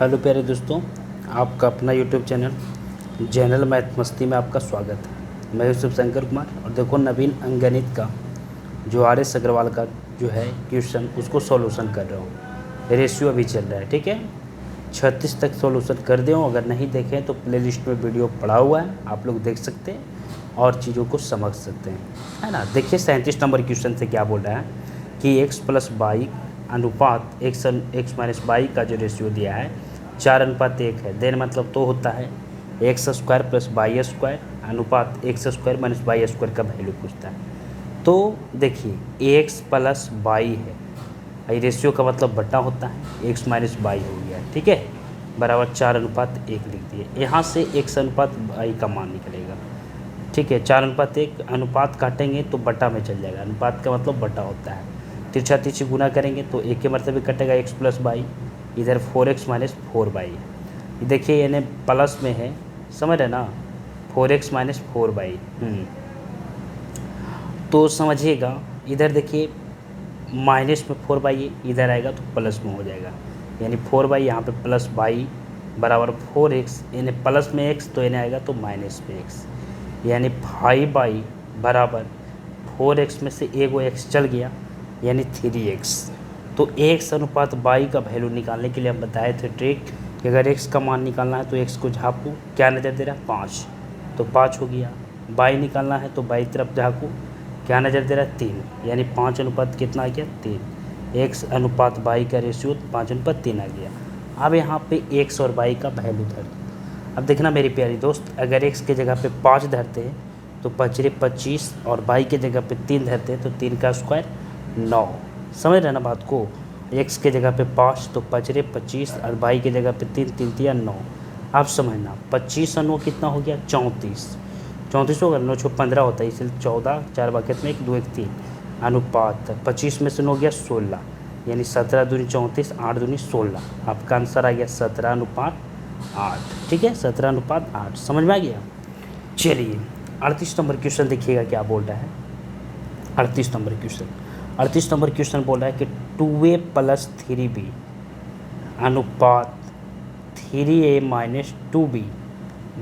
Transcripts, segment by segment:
Hello प्यारे दोस्तों, आपका अपना यूट्यूब चैनल जनरल मैथ मस्ती में आपका स्वागत है। मैं यूसुफ शंकर कुमार और देखो नवीन अंकगणित का जो आर.एस. अग्रवाल का जो है क्वेश्चन उसको सॉल्यूशन कर रहा हूँ। रेशियो अभी चल रहा है, ठीक है। 36 तक सॉल्यूशन कर दिया हूँ। अगर नहीं देखें तो प्लेलिस्ट में वीडियो पड़ा हुआ है, आप लोग देख सकते हैं और चीज़ों को समझ सकते हैं, है ना। देखिए 37 नंबर क्वेश्चन से क्या बोल रहा है कि x + y अनुपात x माइनस वाई का जो रेशियो दिया है 4:1 है। देन मतलब तो होता है x² + y² अनुपात x² - y² का वैल्यू पूछता है। तो देखिए x + y है, ये रेशियो का मतलब बटा होता है, x - y हो गया, ठीक है, बराबर 4:1 लिख दिए। यहाँ से x/y का मान निकलेगा, ठीक है। 4:1 अनुपात काटेंगे तो बटा में चल जाएगा, अनुपात का मतलब बटा होता है। तिरछा तिरछी गुना करेंगे तो एक के मरतबे कटेगा x + y, इधर 4x - 4y। देखिए यानी प्लस में है, समझ रहे ना, 4x - 4y। तो समझिएगा इधर देखिए माइनस में 4y इधर आएगा तो प्लस में हो जाएगा, यानी 4y यहाँ पे प्लस y बराबर 4x, यानी प्लस में x तो यानी आएगा तो माइनस में x, यानी 5y बराबर 4x में से एगो x चल गया यानी 3x। तो x/y का वैल्यू निकालने के लिए हम बताए थे ट्रिक कि अगर x का मान निकालना है तो x को झाँकू, क्या नज़र दे रहा है 5, तो 5 हो गया। y निकालना है तो y तरफ झाँकू, क्या नज़र दे रहा है 3, यानी 5 अनुपात कितना आ गया 3। x/y का रेशियो 5:3 आ गया। अब यहाँ पे x और y का वैल्यू धर। अब देखना मेरी प्यारी दोस्त, अगर x के जगह पे 5 धरते हैं तो 5×25 और y के जगह पे 3 धरते हैं तो 3 का स्क्वायर 9। समझ रहे ना बात को, x के जगह पे 5 तो 5×25 और y के जगह पे 3, 3 × 9। आप समझना 25 और 9 कितना हो गया 34, 34 होगा, 9 × 15 होता है, इसलिए 14, 4 वाक्यत में 1 2 1 3 अनुपात 25 में से 9 गया 16, यानी 17 दूनी 34, 8 दूनी 16। आपका आंसर आ गया 17:8, ठीक है, 17:8। समझ में आ गया। चलिए 38 नंबर क्वेश्चन देखिएगा क्या बोल रहा है। 38 नंबर क्वेश्चन बोल रहा है कि 2a + 3b अनुपात 3a - 2b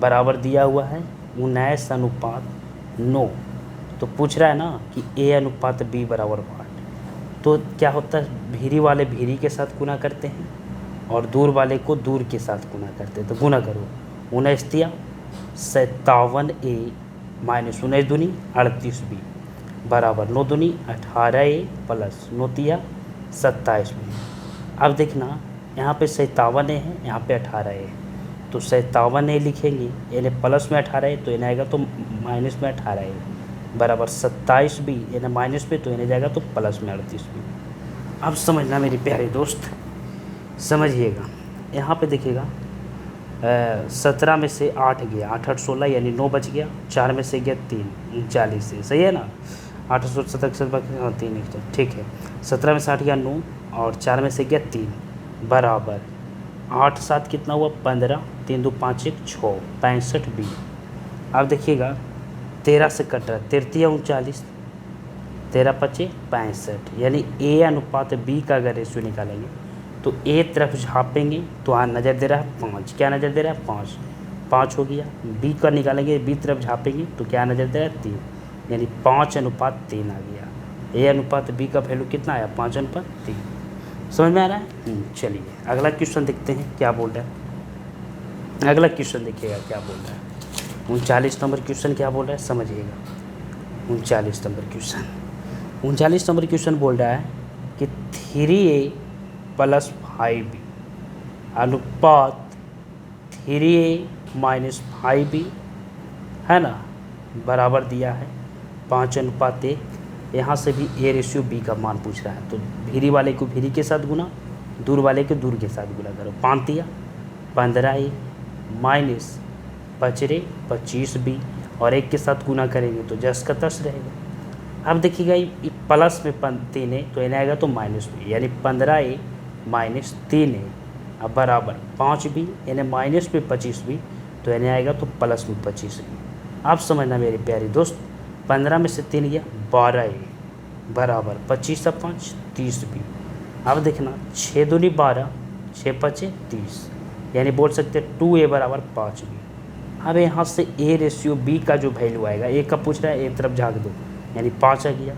बराबर दिया हुआ है 19:9। तो पूछ रहा है ना कि a/b बराबर 8। तो क्या होता है, भीरी वाले भीरी के साथ गुना करते हैं और दूर वाले को दूर के साथ गुना करते हैं। तो गुना करो, 19 तिया 57a - 19 दूनी 38b बराबर 9 दूनी 18a प्लस 9 तिया 27b। अब देखना यहाँ पे 57a है, यहाँ पे 18a है, तो 57a लिखेंगे यानी प्लस में 18a, तो यानी आएगा तो माइनस में 18a बराबर 27b, यानी माइनस में तो यानी जाएगा तो प्लस में 38b। अब समझना मेरी प्यारे दोस्त, समझिएगा यहाँ पे देखिएगा 17 में से 8 गया, 8 8 16 यानी 9 बच गया, 4 में से गया 3 39 से, सही है ना। 877 3 1, ठीक है। 17 में से 8 गया 9 और 4 में से गया 3 बराबर 8 7 कितना हुआ 15, 3 2 5 1 6 65b। अब देखिएगा 13 से कट रहा, 13 39, 13 5 65, यानी a/b का अगर रेशियो निकालेंगे तो a तरफ झाँपेंगे तो यहाँ नज़र दे रहा है 5, क्या नज़र दे रहा है 5, 5 हो गया। b का निकालेंगे, b तरफ झाँपेंगे तो क्या नज़र दे रहा है 3, यानी 5:3 आ गया। a/b का वैल्यू कितना आया 5:3। समझ में आ रहा है। चलिए अगला क्वेश्चन देखते हैं क्या बोल रहा है। अगला क्वेश्चन देखिएगा क्या बोल रहा है। 39 नंबर क्वेश्चन क्या बोल रहा है समझिएगा। 39 नंबर क्वेश्चन बोल रहा है कि 3a + 5b अनुपात 3a - 5b, है ना, बराबर दिया है 5:1। यहाँ से भी a/b का मान पूछ रहा है, तो भीरी वाले को भीरी के साथ गुना, दूर वाले को दूर के साथ गुना करो। 5 तिया 15a माइनस 5×25b और 1 के साथ गुना करेंगे तो जस का तस रहेगा। अब देखिएगा ये प्लस में 3 है तो यानी आएगा तो माइनस में, यानी 15a - 3a अब बराबर 5b, यानी माइनस में 25b तो यानी आएगा तो प्लस में 25b। आप समझना मेरे प्यारे दोस्त, 15 में से 3 गया 12a बराबर 25 5 30b। अब देखना 6 दूनी 12, 6 5 30, यानी बोल सकते हैं 2a बराबर 5b। अब यहाँ से a रेशियो b का जो वैल्यू आएगा, a का पूछ रहा है a तरफ झाँक दो यानी 5 आ गया,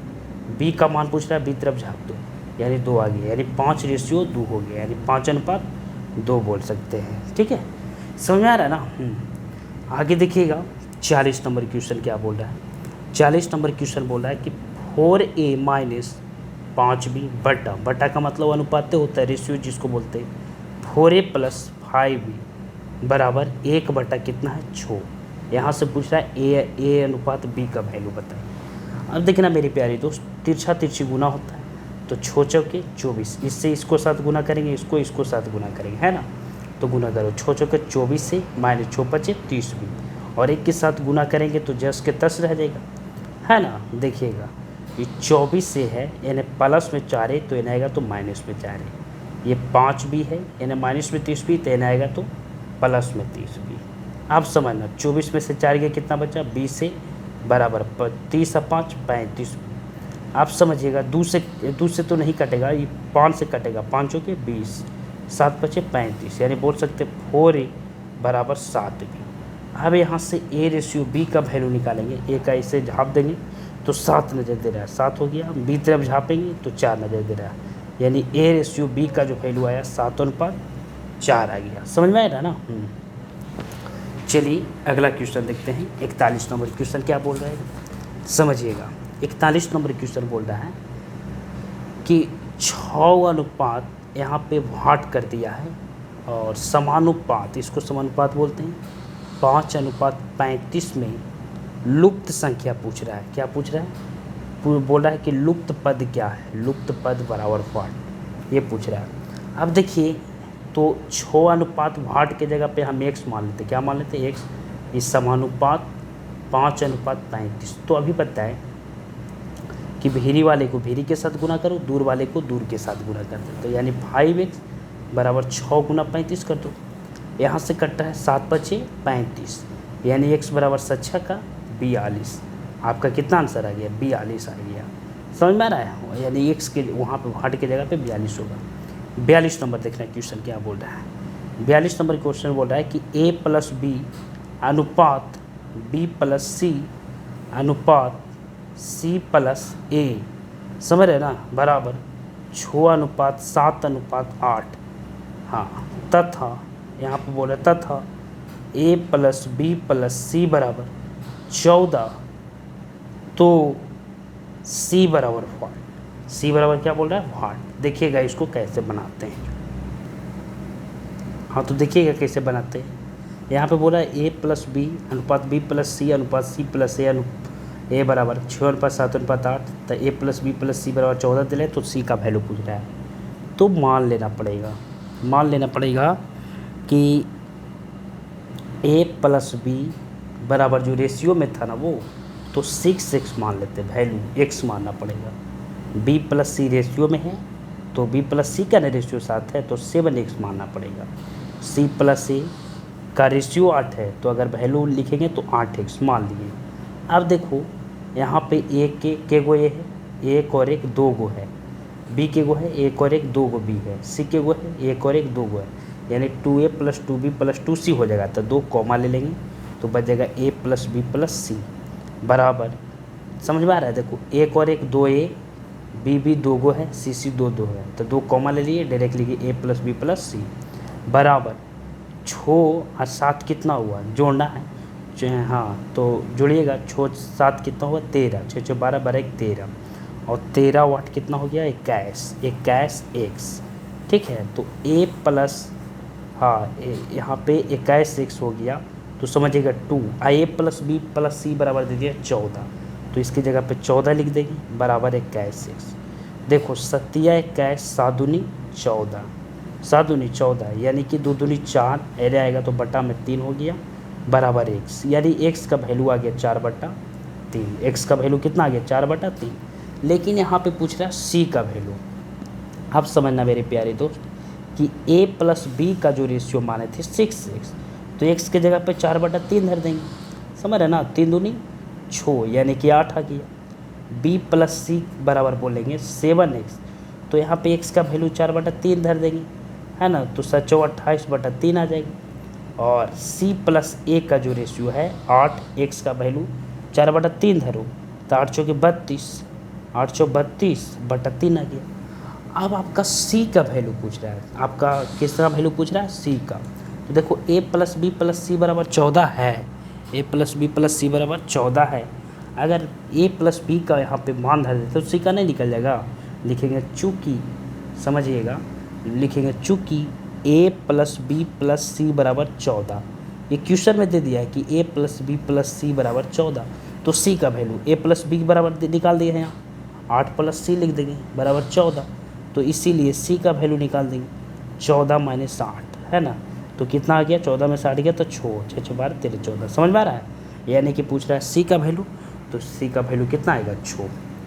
b का मान पूछ रहा है b तरफ झाँक दो यानी 2 आ गया, यानी 5 रेशियो 2 हो गया, यानी 5:2 बोल सकते हैं। ठीक है, समझ में आ रहा है ना। आगे देखिएगा 40 नंबर क्वेश्चन क्या बोल रहा है। 40 नंबर क्वेश्चन बोल रहा है कि 4a माइनस 5b बटा का मतलब अनुपात होता है, रेशियो जिसको बोलते हैं। 4a प्लस 5b बराबर 1 बटा कितना है 6। यहाँ से पूछ रहा है a अनुपात b का वैल्यू बताइए। अब देखना मेरे प्यारे दोस्त, तिरछा तिरछी गुना होता है तो 6 चौके 24, इससे इसको साथ गुना करेंगे, इसको साथ गुना करेंगे, है ना। तो गुना करो 6 चौके 24 से माइनस 6 पचे 30 भी, और एक के साथ गुना करेंगे तो जस के तस रह जाएगा, है ना। देखिएगा ये 24 से है, यानी प्लस में 4 है तो इन्हें आएगा तो माइनस में 4 है। ये 5 भी है, यानी माइनस में 30 भी, तो इन्हें आएगा तो प्लस में 30 भी। आप समझना 24 में से 4 गया कितना बचा, 20 से बराबर 30 और 5 35। आप समझिएगा 2 से तो नहीं कटेगा, ये 5 से कटेगा, 5 के 20, 7 बचे 35, यानी बोल सकते 4a बराबर 7b। अब यहाँ से a रेशियो b का वैल्यू निकालेंगे, a का इसे झाँप देंगे तो 7 नज़र दे रहा है, 7 हो गया, b तरफ झाँपेंगे तो 4 नज़र दे रहा है, यानी a रेशियो b का जो वैल्यू आया 7:4 आ गया। समझ में आया था ना। चलिए अगला क्वेश्चन देखते हैं। 41 नंबर क्वेश्चन क्या बोल रहा है, समझिएगा। 41 नंबर क्वेश्चन बोल रहा है कि 6 अनुपात यहाँ पे भाट कर दिया है, और समानुपात, इसको समानुपात बोलते हैं, 5:35 में लुप्त संख्या पूछ रहा है। क्या पूछ रहा है, बोल रहा है कि लुप्त पद क्या है, लुप्त पद बराबर भाट, ये पूछ रहा है। अब देखिए तो 6 अनुपात भाट के जगह पे हम x मान लेते, क्या मान लेते x, इस समानुपात 5:35। तो अभी पता है कि भीरी वाले को भीरी के साथ गुना करो, दूर वाले को दूर के साथ गुना कर दो, तो यानी 5x बराबर 6 गुना 35 कर दो। यहाँ से कटता है 7 बचे 35, यानी x बराबर 6 का 42। आपका कितना आंसर आ गया, 42 आ गया। समझ में आ रहा है, यानी x के वहाँ पे भाट के जगह पे 42 होगा। 42 नंबर देखना क्वेश्चन क्या बोल रहा है। 42 नंबर क्वेश्चन बोल रहा है कि a प्लस b अनुपात b प्लस c अनुपात c प्लस a, समझ रहे ना, बराबर 6:7:8। हाँ, तथा यहाँ पे बोला तथा a plus b plus c बराबर 14, तो c बराबर भाट। c बराबर क्या बोल रहा है, भाट। देखिएगा इसको कैसे बनाते हैं। हाँ तो देखिएगा कैसे बनाते हैं। यहाँ पे बोला a प्लस बी अनुपात b प्लस c अनुपात c प्लस a बराबर 6:7:8, तो a plus B plus c बराबर 14 दिले, तो c का वैल्यू पूछ रहा है। तो मान लेना पड़ेगा कि a प्लस बी बराबर जो रेशियो में था ना वो, तो 6x मान लेते, वैल्यू x मानना पड़ेगा। b प्लस c रेशियो में है तो b प्लस c का ना रेशियो 7 है तो 7x मानना पड़ेगा। c प्लस a का रेशियो 8 है तो अगर वैल्यू लिखेंगे तो 8x मान लिए। अब देखो यहाँ पे a के गो a है, एक और एक 2 गो है, b के गो है एक और एक 2 गो b है, c के गो है एक और एक 2 गो है, यानी 2a plus 2b plus 2c हो जाएगा। तो 2 कॉमा ले लेंगे तो बच जाएगा a plus b plus c बराबर, समझ में आ रहा है। देखो एक और एक 2a, b भी 2 गो है, c 2 है, तो 2 कॉमा ले लिए, डायरेक्ट लिखिए a plus b plus c बराबर 6 और 7 कितना हुआ, जोड़ना है। हाँ तो जोड़िएगा, 6 7 कितना हुआ 13, 6 6 12 12 1 13, और 13 8 कितना हो गया 21x। ठीक है, तो a प्लस, हाँ यहाँ पे 21x हो गया, तो समझिएगा 2 a plus b plus c बराबर दे दिया 14, तो इसकी जगह पे 14 लिख देंगे बराबर 21x। देखो 7 21 7 दूनी 14, 7 दूनी 14, यानी कि 2 दूनी 4, एरे आएगा तो बटा में 3 हो गया बराबर x, यानी x का वैल्यू आ गया 4/3। x का वैल्यू कितना आ गया 4/3। लेकिन यहाँ पे पूछ रहा है c का वैल्यू। अब समझना मेरे प्यारे दोस्त कि a प्लस b का जो रेशियो माने थे 6x, तो x के जगह पे 4/3 धर देंगे, समझ रहे ना, 3 दूनी 6 यानी कि 8 आ गया। b प्लस c बराबर बोलेंगे 7x, तो यहाँ पे x का वैल्यू 4/3 धर देंगे, है ना, तो 7/28/3 आ जाएगी। और c प्लस a का जो रेशियो है 8, x का वैल्यू 4/3 धरो तो 8 चौके 32, 832/3 आ गया। अब आपका c का वैल्यू पूछ रहा है, आपका किसका वैल्यू पूछ रहा है, c का। तो देखो a प्लस बी प्लस सी बराबर 14 है, a प्लस बी प्लस सी बराबर 14 है। अगर a प्लस बी का यहाँ पे मान धर देते तो c का नहीं निकल जाएगा, लिखेंगे चूँकि, समझिएगा, लिखेंगे चूँकि a प्लस बी प्लस सी बराबर 14, ये क्वेश्चन में दे दिया है कि a प्लस बी प्लस सी बराबर 14, तो c का वैल्यू a प्लस बी बराबर निकाल दिए हैं यहाँ, 8 प्लस सी लिख देंगे बराबर 14, तो इसीलिए c का वैल्यू निकाल देंगे 14 माइनस 8, है ना। तो कितना आ गया, 14 में से 8 गया तो 6 12 13 14, समझ में आ रहा है। यानी कि पूछ रहा है c का वैल्यू, तो c का वैल्यू कितना आएगा 6।